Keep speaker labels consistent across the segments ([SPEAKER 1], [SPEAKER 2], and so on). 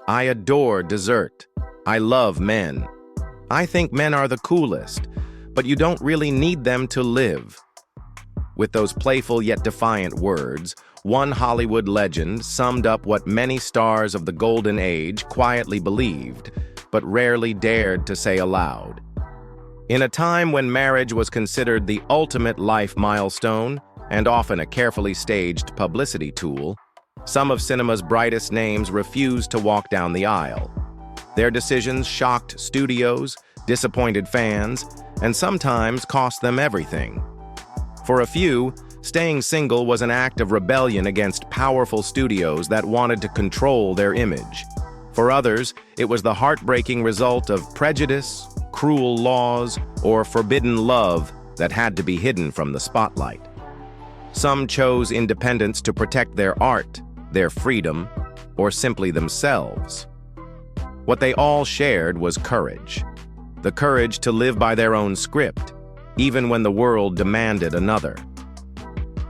[SPEAKER 1] I adore dessert. I love men. I think men are the coolest, but you don't really need them to live. With those playful yet defiant words, one Hollywood legend summed up what many stars of the Golden Age quietly believed, but rarely dared to say aloud. In a time when marriage was considered the ultimate life milestone and often a carefully staged publicity tool, some of cinema's brightest names refused to walk down the aisle. Their decisions shocked studios, disappointed fans, and sometimes cost them everything. For a few, staying single was an act of rebellion against powerful studios that wanted to control their image. For others, it was the heartbreaking result of prejudice, cruel laws, or forbidden love that had to be hidden from the spotlight. Some chose independence to protect their art, their freedom, or simply themselves. What they all shared was courage. The courage to live by their own script, even when the world demanded another.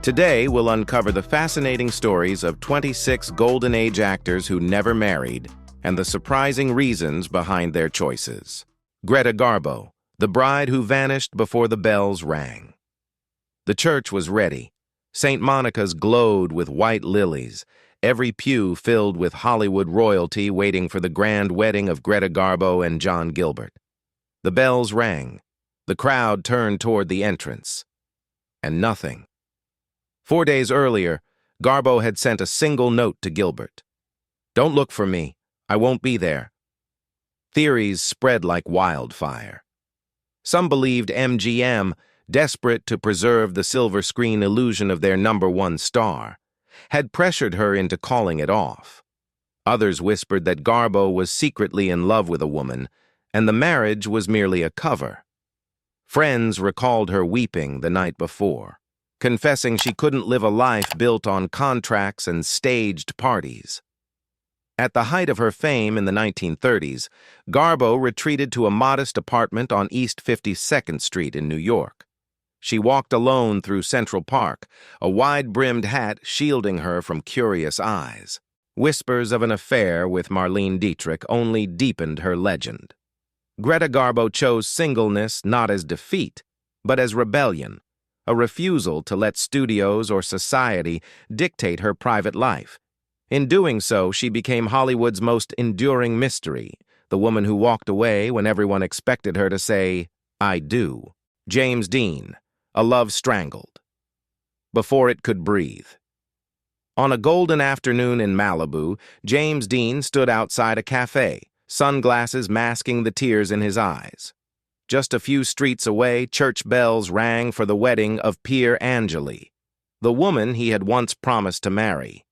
[SPEAKER 1] Today, we'll uncover the fascinating stories of 26 Golden Age actors who never married and the surprising reasons behind their choices. Greta Garbo, the bride who vanished before the bells rang. The church was ready. St. Monica's glowed with white lilies, every pew filled with Hollywood royalty waiting for the grand wedding of Greta Garbo and John Gilbert. The bells rang. The crowd turned toward the entrance. And nothing. 4 days earlier, Garbo had sent a single note to Gilbert. "Don't look for me. I won't be there." Theories spread like wildfire. Some believed MGM, desperate to preserve the silver screen illusion of their #1 star, had pressured her into calling it off. Others whispered that Garbo was secretly in love with a woman, and the marriage was merely a cover. Friends recalled her weeping the night before, confessing she couldn't live a life built on contracts and staged parties. At the height of her fame in the 1930s, Garbo retreated to a modest apartment on East 52nd Street in New York. She walked alone through Central Park, a wide-brimmed hat shielding her from curious eyes. Whispers of an affair with Marlene Dietrich only deepened her legend. Greta Garbo chose singleness not as defeat, but as rebellion, a refusal to let studios or society dictate her private life. In doing so, she became Hollywood's most enduring mystery, the woman who walked away when everyone expected her to say, "I do." James Dean, A Love Strangled. Before it could breathe. On a golden afternoon in Malibu, James Dean stood outside a cafe, sunglasses masking the tears in his eyes. Just a few streets away, church bells rang for the wedding of Pier Angeli, the woman he had once promised to marry.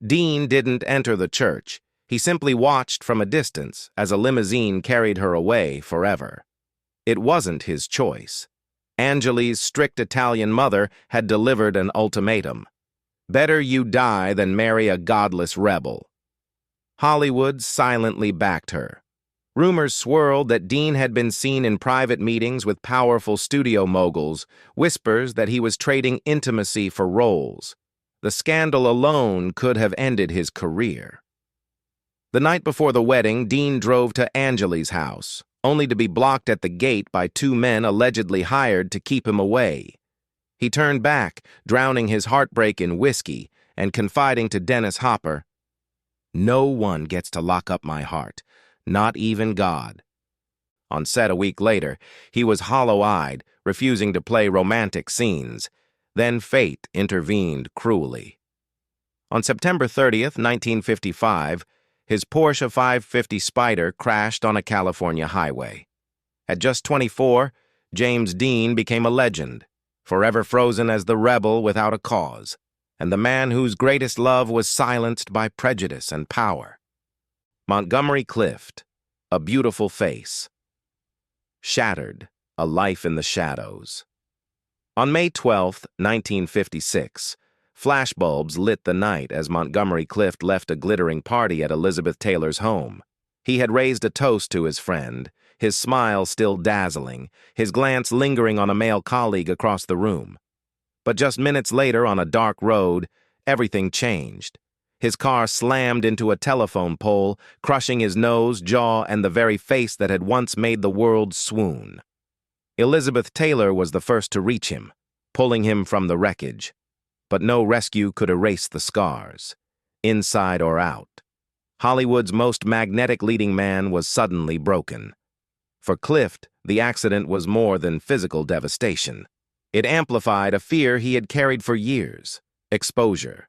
[SPEAKER 1] Dean didn't enter the church. He simply watched from a distance as a limousine carried her away forever. It wasn't his choice. Angeli's strict Italian mother had delivered an ultimatum. Better you die than marry a godless rebel. Hollywood silently backed her. Rumors swirled that Dean had been seen in private meetings with powerful studio moguls, whispers that he was trading intimacy for roles. The scandal alone could have ended his career. The night before the wedding, Dean drove to Angeli's house, only to be blocked at the gate by 2 men allegedly hired to keep him away. He turned back, drowning his heartbreak in whiskey, and confiding to Dennis Hopper, "No one gets to lock up my heart, not even God." On set a week later, he was hollow-eyed, refusing to play romantic scenes. Then fate intervened cruelly. On September 30th, 1955, his Porsche 550 Spyder crashed on a California highway. At just 24, James Dean became a legend, forever frozen as the rebel without a cause, and the man whose greatest love was silenced by prejudice and power. Montgomery Clift, A Beautiful Face. Shattered, A Life in the Shadows. On May 12, 1956, flashbulbs lit the night as Montgomery Clift left a glittering party at Elizabeth Taylor's home. He had raised a toast to his friend, his smile still dazzling, his glance lingering on a male colleague across the room. But just minutes later, on a dark road, everything changed. His car slammed into a telephone pole, crushing his nose, jaw, and the very face that had once made the world swoon. Elizabeth Taylor was the first to reach him, pulling him from the wreckage. But no rescue could erase the scars, inside or out. Hollywood's most magnetic leading man was suddenly broken. For Clift, the accident was more than physical devastation. It amplified a fear he had carried for years: exposure.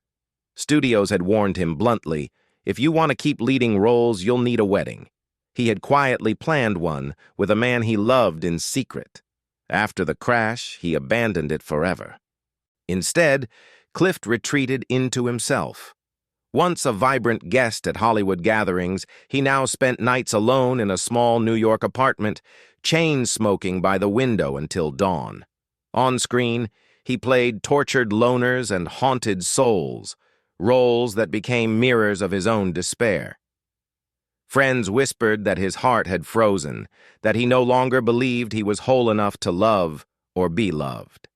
[SPEAKER 1] Studios had warned him bluntly, if you want to keep leading roles, you'll need a wedding. He had quietly planned one with a man he loved in secret. After the crash, he abandoned it forever. Instead, Clift retreated into himself. Once a vibrant guest at Hollywood gatherings, he now spent nights alone in a small New York apartment, chain-smoking by the window until dawn. On screen, he played tortured loners and haunted souls, roles that became mirrors of his own despair. Friends whispered that his heart had frozen, that he no longer believed he was whole enough to love or be loved.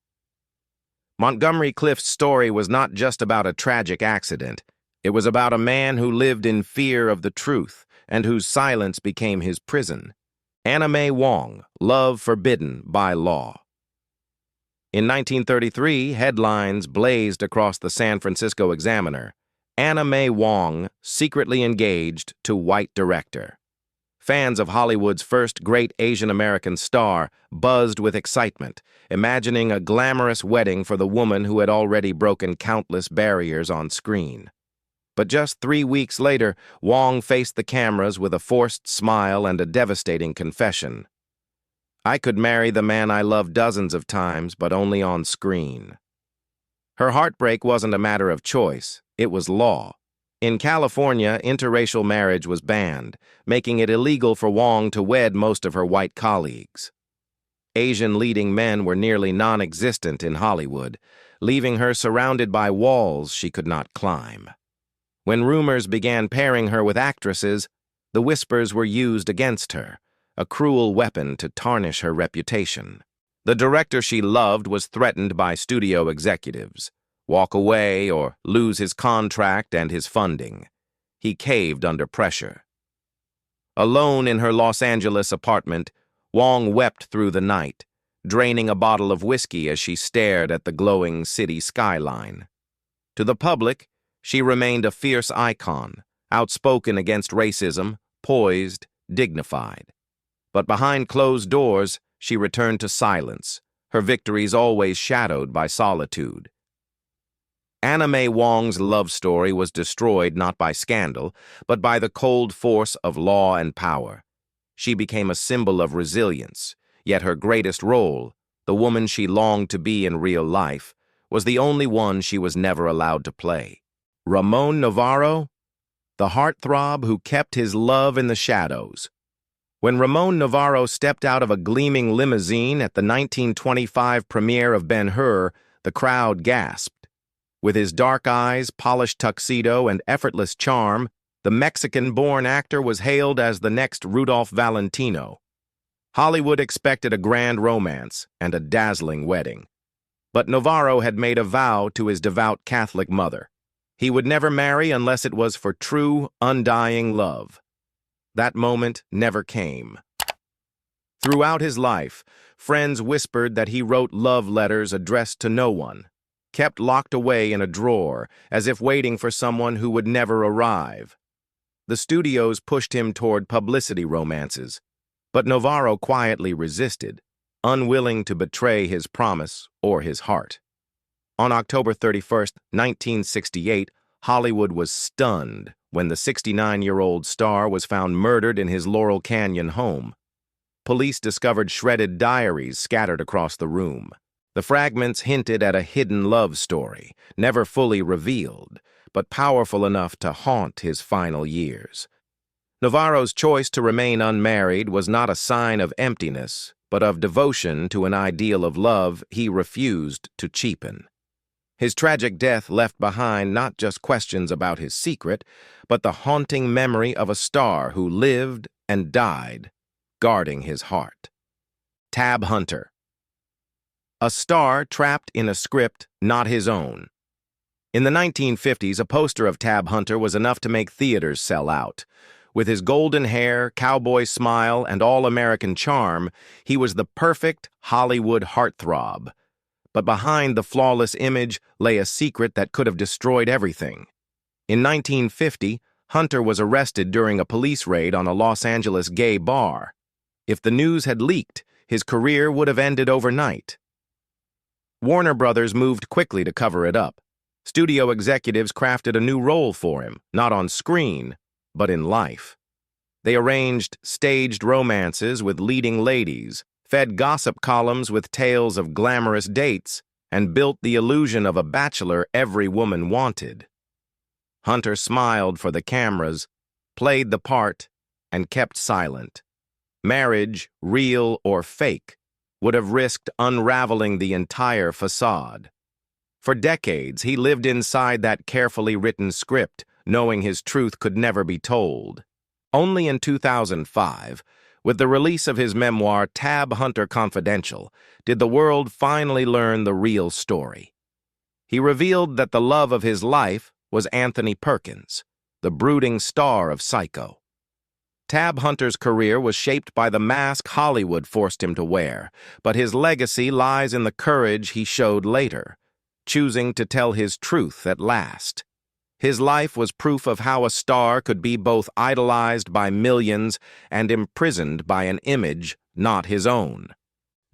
[SPEAKER 1] Montgomery Clift's story was not just about a tragic accident. It was about a man who lived in fear of the truth and whose silence became his prison. May Wong, Love Forbidden by Law. In 1933, headlines blazed across the San Francisco Examiner. May Wong, secretly engaged to white director. Fans of Hollywood's first great Asian American star buzzed with excitement, imagining a glamorous wedding for the woman who had already broken countless barriers on screen. But just 3 weeks later, Wong faced the cameras with a forced smile and a devastating confession. I could marry the man I loved dozens of times, but only on screen. Her heartbreak wasn't a matter of choice, it was law. In California, interracial marriage was banned, making it illegal for Wong to wed most of her white colleagues. Asian leading men were nearly non-existent in Hollywood, leaving her surrounded by walls she could not climb. When rumors began pairing her with actresses, the whispers were used against her, a cruel weapon to tarnish her reputation. The director she loved was threatened by studio executives: walk away or lose his contract and his funding. He caved under pressure. Alone in her Los Angeles apartment, Wong wept through the night, draining a bottle of whiskey as she stared at the glowing city skyline. To the public, she remained a fierce icon, outspoken against racism, poised, dignified. But behind closed doors, she returned to silence, her victories always shadowed by solitude. May Wong's love story was destroyed not by scandal, but by the cold force of law and power. She became a symbol of resilience, yet her greatest role, the woman she longed to be in real life, was the only one she was never allowed to play. Ramon Novarro, the heartthrob who kept his love in the shadows. When Ramon Novarro stepped out of a gleaming limousine at the 1925 premiere of Ben-Hur, the crowd gasped. With his dark eyes, polished tuxedo, and effortless charm, the Mexican-born actor was hailed as the next Rudolph Valentino. Hollywood expected a grand romance and a dazzling wedding. But Novarro had made a vow to his devout Catholic mother. He would never marry unless it was for true, undying love. That moment never came. Throughout his life, friends whispered that he wrote love letters addressed to no one, kept locked away in a drawer, as if waiting for someone who would never arrive. The studios pushed him toward publicity romances, but Novarro quietly resisted, unwilling to betray his promise or his heart. On October 31, 1968, Hollywood was stunned when the 69-year-old star was found murdered in his Laurel Canyon home. Police discovered shredded diaries scattered across the room. The fragments hinted at a hidden love story, never fully revealed, but powerful enough to haunt his final years. Novarro's choice to remain unmarried was not a sign of emptiness, but of devotion to an ideal of love he refused to cheapen. His tragic death left behind not just questions about his secret, but the haunting memory of a star who lived and died, guarding his heart. Tab Hunter. A star trapped in a script not his own. In the 1950s, a poster of Tab Hunter was enough to make theaters sell out. With his golden hair, cowboy smile, and all-American charm, he was the perfect Hollywood heartthrob. But behind the flawless image lay a secret that could have destroyed everything. In 1950, Hunter was arrested during a police raid on a Los Angeles gay bar. If the news had leaked, his career would have ended overnight. Warner Brothers moved quickly to cover it up. Studio executives crafted a new role for him, not on screen, but in life. They arranged staged romances with leading ladies, fed gossip columns with tales of glamorous dates, and built the illusion of a bachelor every woman wanted. Hunter smiled for the cameras, played the part, and kept silent. Marriage, real or fake, would have risked unraveling the entire facade. For decades, he lived inside that carefully written script, knowing his truth could never be told. Only in 2005, with the release of his memoir, Tab Hunter Confidential, did the world finally learn the real story. He revealed that the love of his life was Anthony Perkins, the brooding star of Psycho. Tab Hunter's career was shaped by the mask Hollywood forced him to wear, but his legacy lies in the courage he showed later, choosing to tell his truth at last. His life was proof of how a star could be both idolized by millions and imprisoned by an image not his own.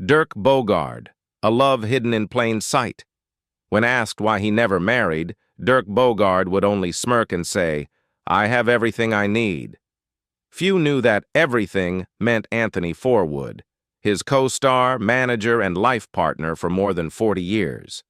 [SPEAKER 1] Dirk Bogarde, a love hidden in plain sight. When asked why he never married, Dirk Bogarde would only smirk and say, "I have everything I need." Few knew that everything meant Anthony Forwood, his co-star, manager, and life partner for more than 40 years.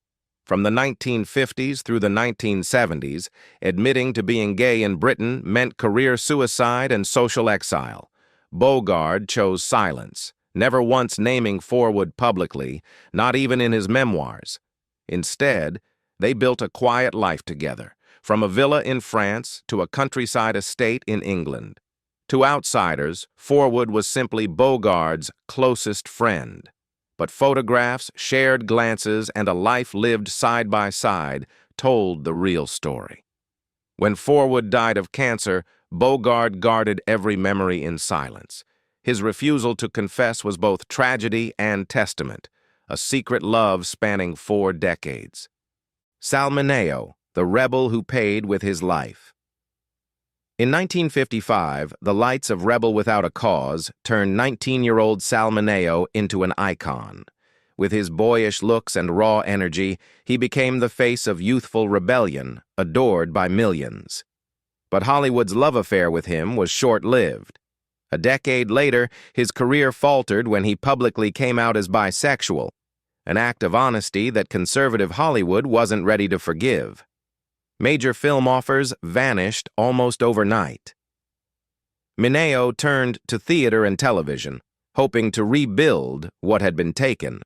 [SPEAKER 1] From the 1950s through the 1970s, admitting to being gay in Britain meant career suicide and social exile. Bogarde chose silence, never once naming Forwood publicly, not even in his memoirs. Instead, they built a quiet life together, from a villa in France to a countryside estate in England. To outsiders, Forwood was simply Bogarde's closest friend. But photographs, shared glances, and a life lived side by side told the real story. When Forwood died of cancer, Bogarde guarded every memory in silence. His refusal to confess was both tragedy and testament, a secret love spanning 4 decades. Sal Mineo, the rebel who paid with his life. In 1955, the lights of Rebel Without a Cause turned 19-year-old Sal Mineo into an icon. With his boyish looks and raw energy, he became the face of youthful rebellion, adored by millions. But Hollywood's love affair with him was short-lived. A decade later, his career faltered when he publicly came out as bisexual, an act of honesty that conservative Hollywood wasn't ready to forgive. Major film offers vanished almost overnight. Mineo turned to theater and television, hoping to rebuild what had been taken.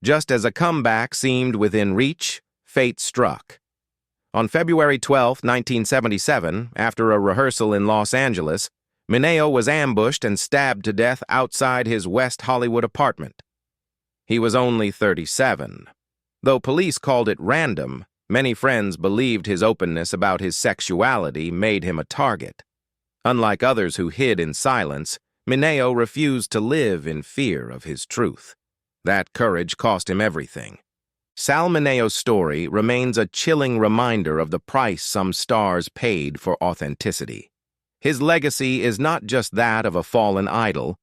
[SPEAKER 1] Just as a comeback seemed within reach, fate struck. On February 12, 1977, after a rehearsal in Los Angeles, Mineo was ambushed and stabbed to death outside his West Hollywood apartment. He was only 37. Though police called it random, many friends believed his openness about his sexuality made him a target. Unlike others who hid in silence, Mineo refused to live in fear of his truth. That courage cost him everything. Sal Mineo's story remains a chilling reminder of the price some stars paid for authenticity. His legacy is not just that of a fallen idol,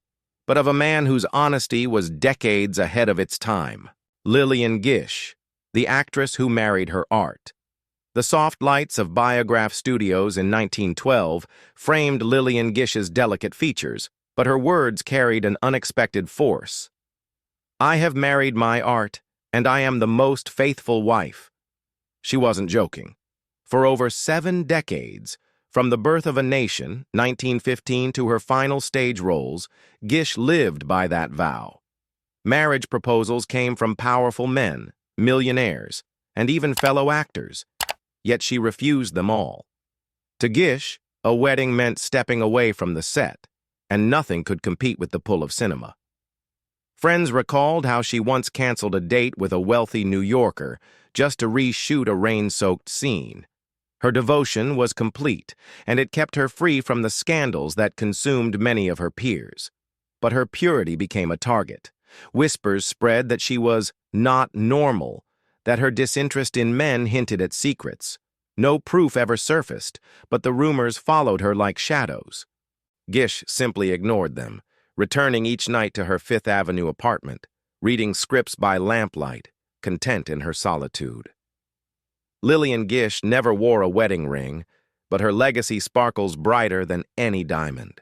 [SPEAKER 1] but of a man whose honesty was decades ahead of its time. Lillian Gish, the actress who married her art. The soft lights of Biograph Studios in 1912 framed Lillian Gish's delicate features, but her words carried an unexpected force. "I have married my art, and I am the most faithful wife." She wasn't joking. For over 7 decades, from The Birth of a Nation, 1915, to her final stage roles, Gish lived by that vow. Marriage proposals came from powerful men, millionaires, and even fellow actors, yet she refused them all. To Gish, a wedding meant stepping away from the set, and nothing could compete with the pull of cinema. Friends recalled how she once canceled a date with a wealthy New Yorker just to reshoot a rain-soaked scene. Her devotion was complete, and it kept her free from the scandals that consumed many of her peers. But her purity became a target. Whispers spread that she was not normal, that her disinterest in men hinted at secrets. No proof ever surfaced, but the rumors followed her like shadows. Gish simply ignored them, returning each night to her Fifth Avenue apartment, reading scripts by lamplight, content in her solitude. Lillian Gish never wore a wedding ring, but her legacy sparkles brighter than any diamond.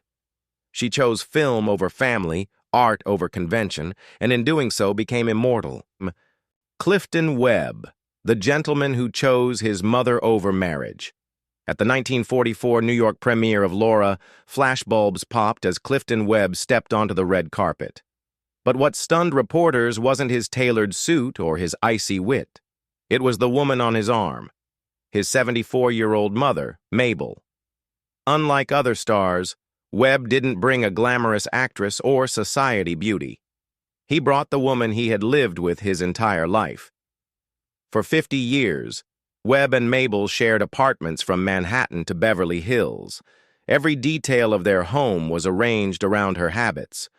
[SPEAKER 1] She chose film over family, art over convention, and in doing so became immortal. Clifton Webb, the gentleman who chose his mother over marriage. At the 1944 New York premiere of Laura, flashbulbs popped as Clifton Webb stepped onto the red carpet. But what stunned reporters wasn't his tailored suit or his icy wit. It was the woman on his arm, his 74-year-old mother, Mabel. Unlike other stars, Webb didn't bring a glamorous actress or society beauty. He brought the woman he had lived with his entire life. For 50 years, Webb and Mabel shared apartments from Manhattan to Beverly Hills. Every detail of their home was arranged around her habits.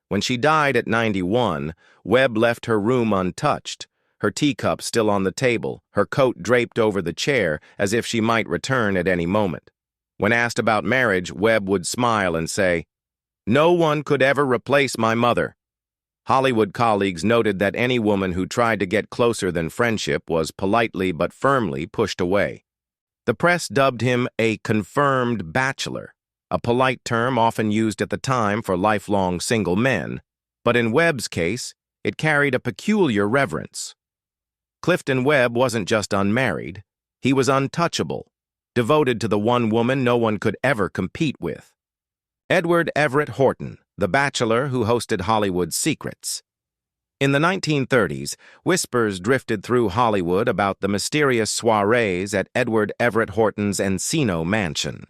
[SPEAKER 1] When she died at 91, Webb left her room untouched, her teacup still on the table, her coat draped over the chair as if she might return at any moment. When asked about marriage, Webb would smile and say, "No one could ever replace my mother." Hollywood colleagues noted that any woman who tried to get closer than friendship was politely but firmly pushed away. The press dubbed him a confirmed bachelor, a polite term often used at the time for lifelong single men, but in Webb's case, it carried a peculiar reverence. Clifton Webb wasn't just unmarried, he was untouchable, devoted to the one woman no one could ever compete with. Edward Everett Horton, the bachelor who hosted Hollywood's Secrets. In the 1930s, whispers drifted through Hollywood about the mysterious soirees at Edward Everett Horton's Encino mansion.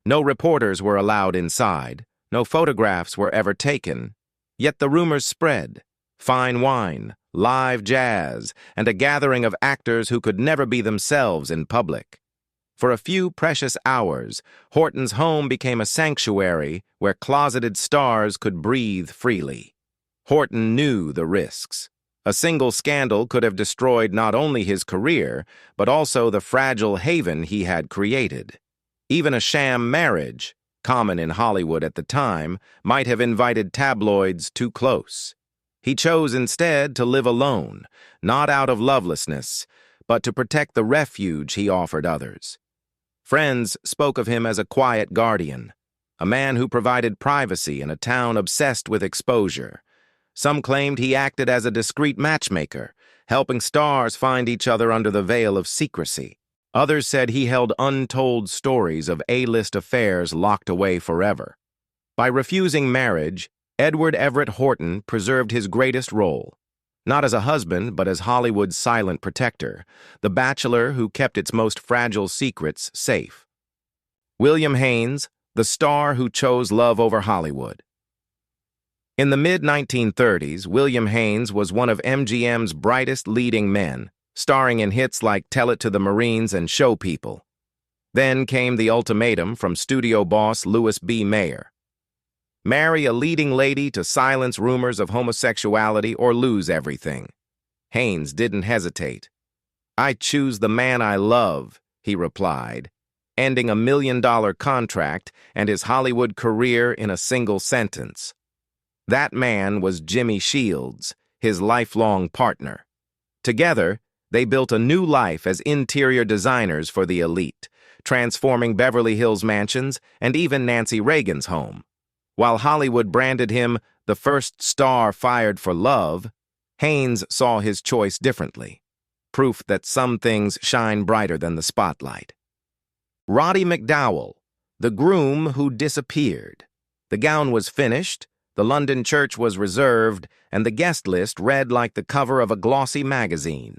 [SPEAKER 1] No reporters were allowed inside, no photographs were ever taken, yet the rumors spread. Fine wine, live jazz, and a gathering of actors who could never be themselves in public. For a few precious hours, Horton's home became a sanctuary where closeted stars could breathe freely. Horton knew the risks. A single scandal could have destroyed not only his career, but also the fragile haven he had created. Even a sham marriage, common in Hollywood at the time, might have invited tabloids too close. He chose instead to live alone, not out of lovelessness, but to protect the refuge he offered others. Friends spoke of him as a quiet guardian, a man who provided privacy in a town obsessed with exposure. Some claimed he acted as a discreet matchmaker, helping stars find each other under the veil of secrecy. Others said he held untold stories of A-list affairs locked away forever. By refusing marriage, Edward Everett Horton preserved his greatest role, not as a husband, but as Hollywood's silent protector, the bachelor who kept its most fragile secrets safe. William Haines, the star who chose love over Hollywood. In the mid-1930s, William Haines was one of MGM's brightest leading men, starring in hits like Tell It to the Marines and Show People. Then came the ultimatum from studio boss Louis B. Mayer. Marry a leading lady to silence rumors of homosexuality or lose everything. Haines didn't hesitate. "I choose the man I love," he replied, ending a $1 million contract and his Hollywood career in a single sentence. That man was Jimmy Shields, his lifelong partner. Together, they built a new life as interior designers for the elite, transforming Beverly Hills mansions and even Nancy Reagan's home. While Hollywood branded him the first star fired for love, Haines saw his choice differently, proof that some things shine brighter than the spotlight. Roddy McDowall, the groom who disappeared. The gown was finished, the London church was reserved, and the guest list read like the cover of a glossy magazine.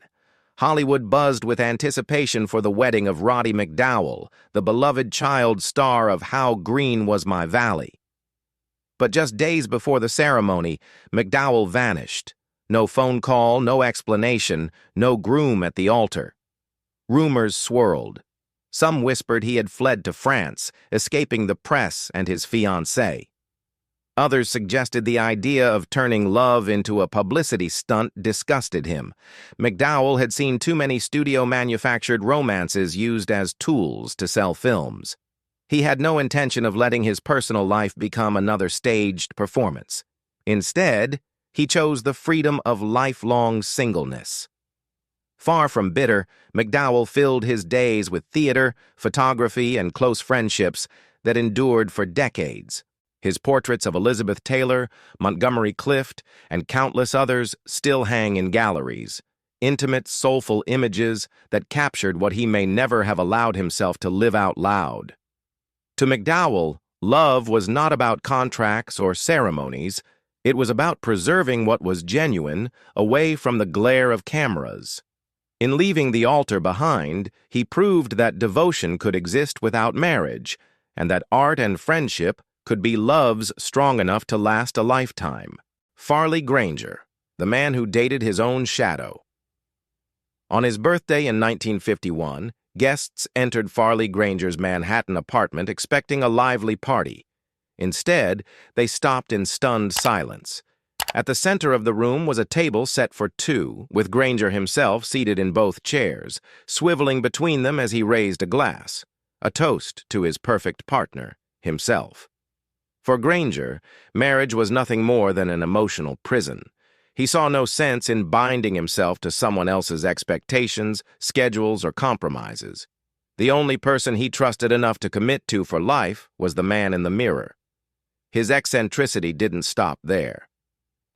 [SPEAKER 1] Hollywood buzzed with anticipation for the wedding of Roddy McDowall, the beloved child star of How Green Was My Valley. But just days before the ceremony, McDowall vanished. No phone call, no explanation, no groom at the altar. Rumors swirled. Some whispered he had fled to France, escaping the press and his fiancée. Others suggested the idea of turning love into a publicity stunt disgusted him. McDowall had seen too many studio-manufactured romances used as tools to sell films. He had no intention of letting his personal life become another staged performance. Instead, he chose the freedom of lifelong singleness. Far from bitter, McDowall filled his days with theater, photography, and close friendships that endured for decades. His portraits of Elizabeth Taylor, Montgomery Clift, and countless others still hang in galleries, intimate, soulful images that captured what he may never have allowed himself to live out loud. To McDowall, love was not about contracts or ceremonies. It was about preserving what was genuine away from the glare of cameras. In leaving the altar behind, he proved that devotion could exist without marriage, and that art and friendship could be loves strong enough to last a lifetime. Farley Granger, the man who dated his own shadow. On his birthday in 1951, guests entered Farley Granger's Manhattan apartment expecting a lively party. Instead, they stopped in stunned silence. At the center of the room was a table set for two, with Granger himself seated in both chairs, swiveling between them as he raised a glass, a toast to his perfect partner, himself. For Granger, marriage was nothing more than an emotional prison. He saw no sense in binding himself to someone else's expectations, schedules, or compromises. The only person he trusted enough to commit to for life was the man in the mirror. His eccentricity didn't stop there.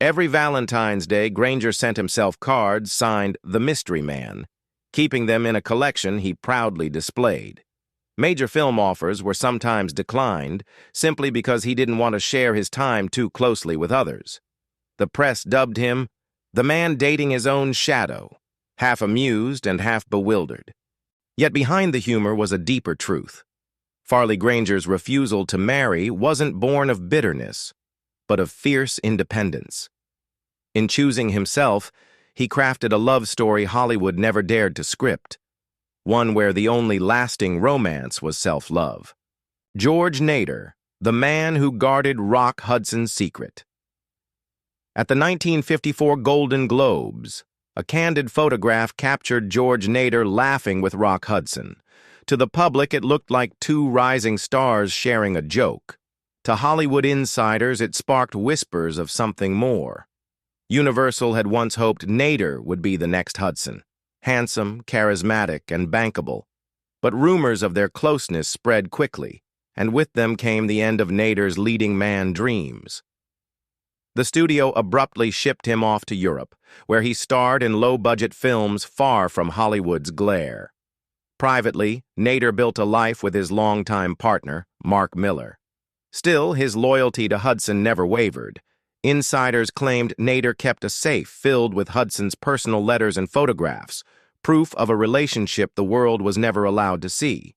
[SPEAKER 1] Every Valentine's Day, Granger sent himself cards signed The Mystery Man, keeping them in a collection he proudly displayed. Major film offers were sometimes declined simply because he didn't want to share his time too closely with others. The press dubbed him the man dating his own shadow, half amused and half bewildered. Yet behind the humor was a deeper truth. Farley Granger's refusal to marry wasn't born of bitterness, but of fierce independence. In choosing himself, he crafted a love story Hollywood never dared to script, one where the only lasting romance was self-love. George Nader, the man who guarded Rock Hudson's secret. At the 1954 Golden Globes, a candid photograph captured George Nader laughing with Rock Hudson. To the public, it looked like two rising stars sharing a joke. To Hollywood insiders, it sparked whispers of something more. Universal had once hoped Nader would be the next Hudson, handsome, charismatic, and bankable. But rumors of their closeness spread quickly, and with them came the end of Nader's leading man dreams. The studio abruptly shipped him off to Europe, where he starred in low-budget films far from Hollywood's glare. Privately, Nader built a life with his longtime partner, Mark Miller. Still, his loyalty to Hudson never wavered. Insiders claimed Nader kept a safe filled with Hudson's personal letters and photographs, proof of a relationship the world was never allowed to see.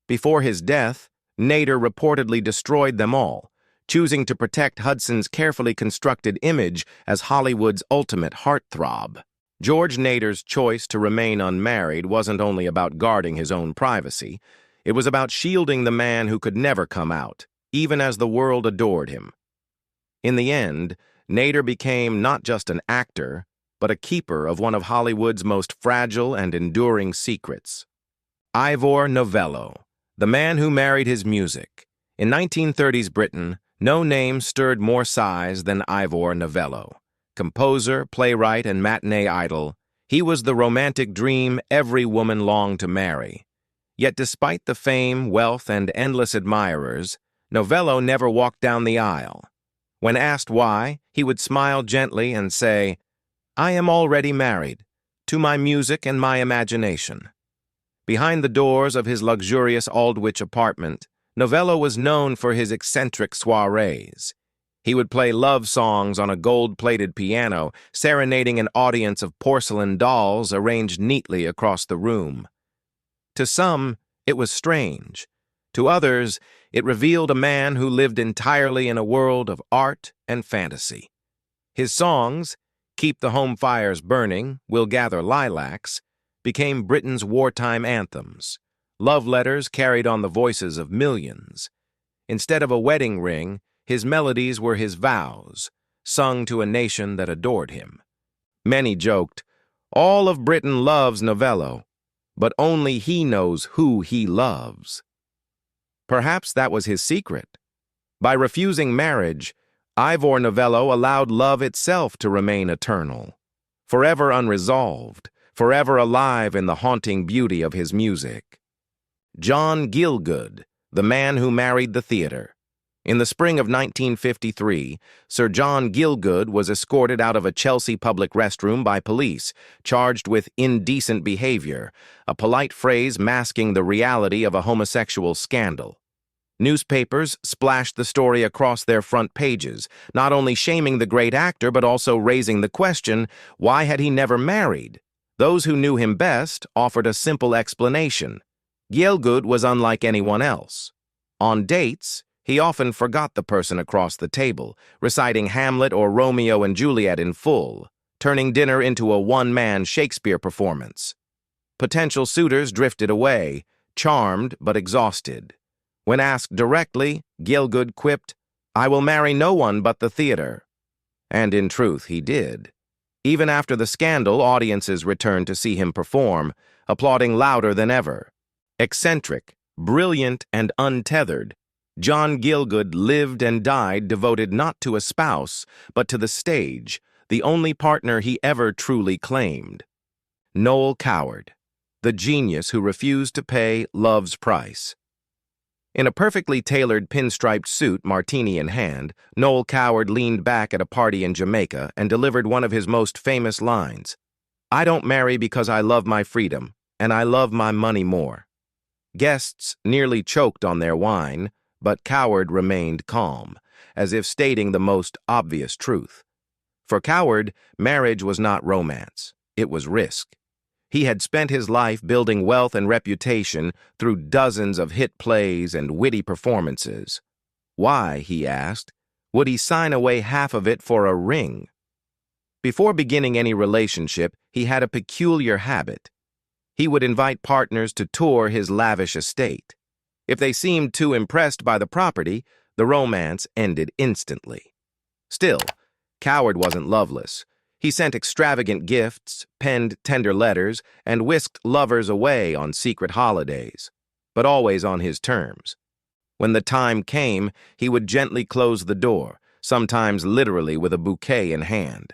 [SPEAKER 1] Before his death, Nader reportedly destroyed them all, choosing to protect Hudson's carefully constructed image as Hollywood's ultimate heartthrob. George Nader's choice to remain unmarried wasn't only about guarding his own privacy, it was about shielding the man who could never come out, even as the world adored him. In the end, Nader became not just an actor, but a keeper of one of Hollywood's most fragile and enduring secrets. Ivor Novello, the man who married his music. In 1930s Britain, no name stirred more sighs than Ivor Novello. Composer, playwright, and matinee idol, he was the romantic dream every woman longed to marry. Yet despite the fame, wealth, and endless admirers, Novello never walked down the aisle. When asked why, he would smile gently and say, "I am already married, to my music and my imagination." Behind the doors of his luxurious Aldwych apartment, Novello was known for his eccentric soirees. He would play love songs on a gold-plated piano, serenading an audience of porcelain dolls arranged neatly across the room. To some, it was strange. To others, it revealed a man who lived entirely in a world of art and fantasy. His songs, Keep the Home Fires Burning, We'll Gather Lilacs, became Britain's wartime anthems, love letters carried on the voices of millions. Instead of a wedding ring, his melodies were his vows, sung to a nation that adored him. Many joked, all of Britain loves Novello, but only he knows who he loves. Perhaps that was his secret. By refusing marriage, Ivor Novello allowed love itself to remain eternal, forever unresolved, forever alive in the haunting beauty of his music. John Gielgud, the man who married the theater. In the spring of 1953, Sir John Gielgud was escorted out of a Chelsea public restroom by police, charged with indecent behavior, a polite phrase masking the reality of a homosexual scandal. Newspapers splashed the story across their front pages, not only shaming the great actor but also raising the question, why had he never married? Those who knew him best offered a simple explanation. Gielgud was unlike anyone else. On dates, he often forgot the person across the table, reciting Hamlet or Romeo and Juliet in full, turning dinner into a one-man Shakespeare performance. Potential suitors drifted away, charmed but exhausted. When asked directly, Gielgud quipped, "I will marry no one but the theater." And in truth, he did. Even after the scandal, audiences returned to see him perform, applauding louder than ever. Eccentric, brilliant, and untethered, John Gielgud lived and died devoted not to a spouse, but to the stage, the only partner he ever truly claimed. Noel Coward, the genius who refused to pay love's price. In a perfectly tailored pinstriped suit, martini in hand, Noel Coward leaned back at a party in Jamaica and delivered one of his most famous lines. "I don't marry because I love my freedom, and I love my money more." Guests nearly choked on their wine, but Coward remained calm, as if stating the most obvious truth. For Coward, marriage was not romance, it was risk. He had spent his life building wealth and reputation through dozens of hit plays and witty performances. Why, he asked, would he sign away half of it for a ring? Before beginning any relationship, he had a peculiar habit. He would invite partners to tour his lavish estate. If they seemed too impressed by the property, the romance ended instantly. Still, Coward wasn't loveless. He sent extravagant gifts, penned tender letters, and whisked lovers away on secret holidays, but always on his terms. When the time came, he would gently close the door, sometimes literally with a bouquet in hand.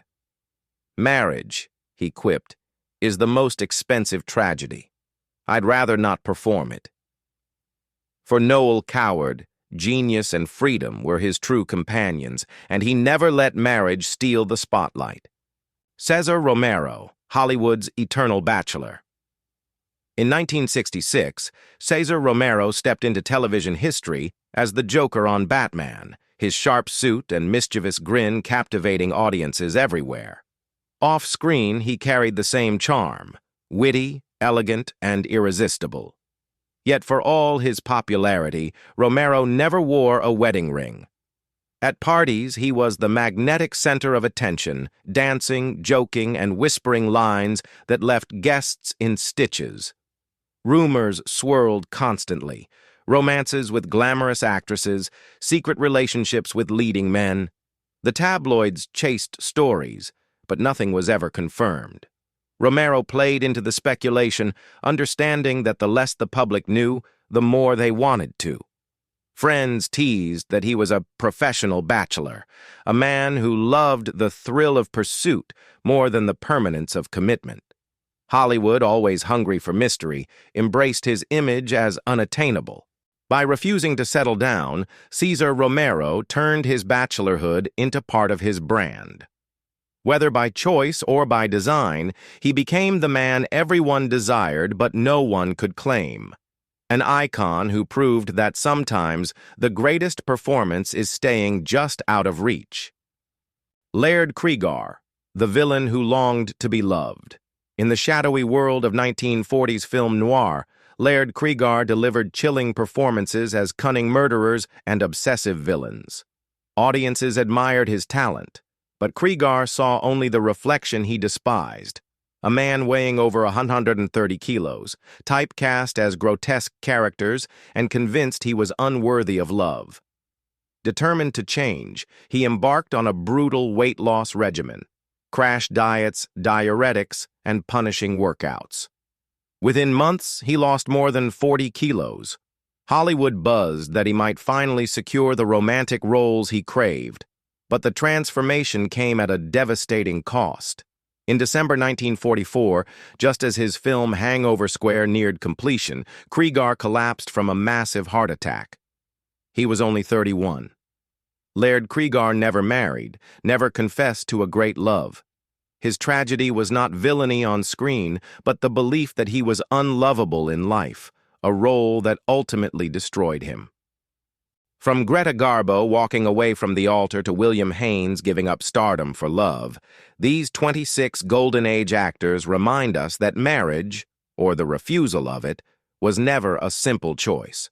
[SPEAKER 1] "Marriage," he quipped, "is the most expensive tragedy. I'd rather not perform it." For Noel Coward, genius and freedom were his true companions, and he never let marriage steal the spotlight. Cesar Romero, Hollywood's eternal bachelor. In 1966, Cesar Romero stepped into television history as the Joker on Batman, his sharp suit and mischievous grin captivating audiences everywhere. Off-screen, he carried the same charm, witty, elegant, and irresistible. Yet for all his popularity, Romero never wore a wedding ring. At parties, he was the magnetic center of attention, dancing, joking, and whispering lines that left guests in stitches. Rumors swirled constantly, romances with glamorous actresses, secret relationships with leading men. The tabloids chased stories, but nothing was ever confirmed. Romero played into the speculation, understanding that the less the public knew, the more they wanted to. Friends teased that he was a professional bachelor, a man who loved the thrill of pursuit more than the permanence of commitment. Hollywood, always hungry for mystery, embraced his image as unattainable. By refusing to settle down, Cesar Romero turned his bachelorhood into part of his brand. Whether by choice or by design, he became the man everyone desired but no one could claim. An icon who proved that sometimes the greatest performance is staying just out of reach. Laird Cregar, the villain who longed to be loved. In the shadowy world of 1940s film noir, Laird Cregar delivered chilling performances as cunning murderers and obsessive villains. Audiences admired his talent, but Cregar saw only the reflection he despised. A man weighing over 130 kilos, typecast as grotesque characters and convinced he was unworthy of love. Determined to change, he embarked on a brutal weight loss regimen, crash diets, diuretics, and punishing workouts. Within months, he lost more than 40 kilos. Hollywood buzzed that he might finally secure the romantic roles he craved, but the transformation came at a devastating cost. In December 1944, just as his film Hangover Square neared completion, Cregar collapsed from a massive heart attack. He was only 31. Laird Cregar never married, never confessed to a great love. His tragedy was not villainy on screen, but the belief that he was unlovable in life, a role that ultimately destroyed him. From Greta Garbo walking away from the altar to William Haines giving up stardom for love, these 26 Golden Age actors remind us that marriage, or the refusal of it, was never a simple choice.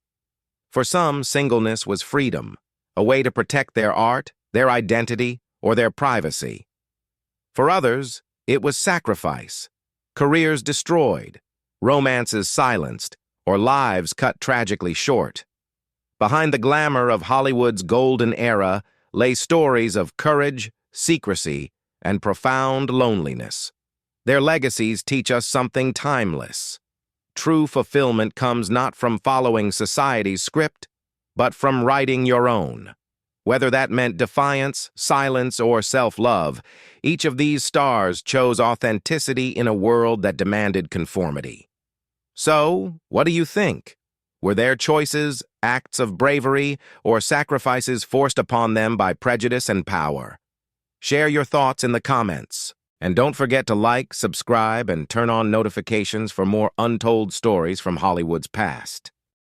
[SPEAKER 1] For some, singleness was freedom, a way to protect their art, their identity, or their privacy. For others, it was sacrifice, careers destroyed, romances silenced, or lives cut tragically short. Behind the glamour of Hollywood's golden era lay stories of courage, secrecy, and profound loneliness. Their legacies teach us something timeless. True fulfillment comes not from following society's script, but from writing your own. Whether that meant defiance, silence, or self-love, each of these stars chose authenticity in a world that demanded conformity. So, what do you think? Were their choices acts of bravery or sacrifices forced upon them by prejudice and power? Share your thoughts in the comments. And don't forget to like, subscribe, and turn on notifications for more untold stories from Hollywood's past.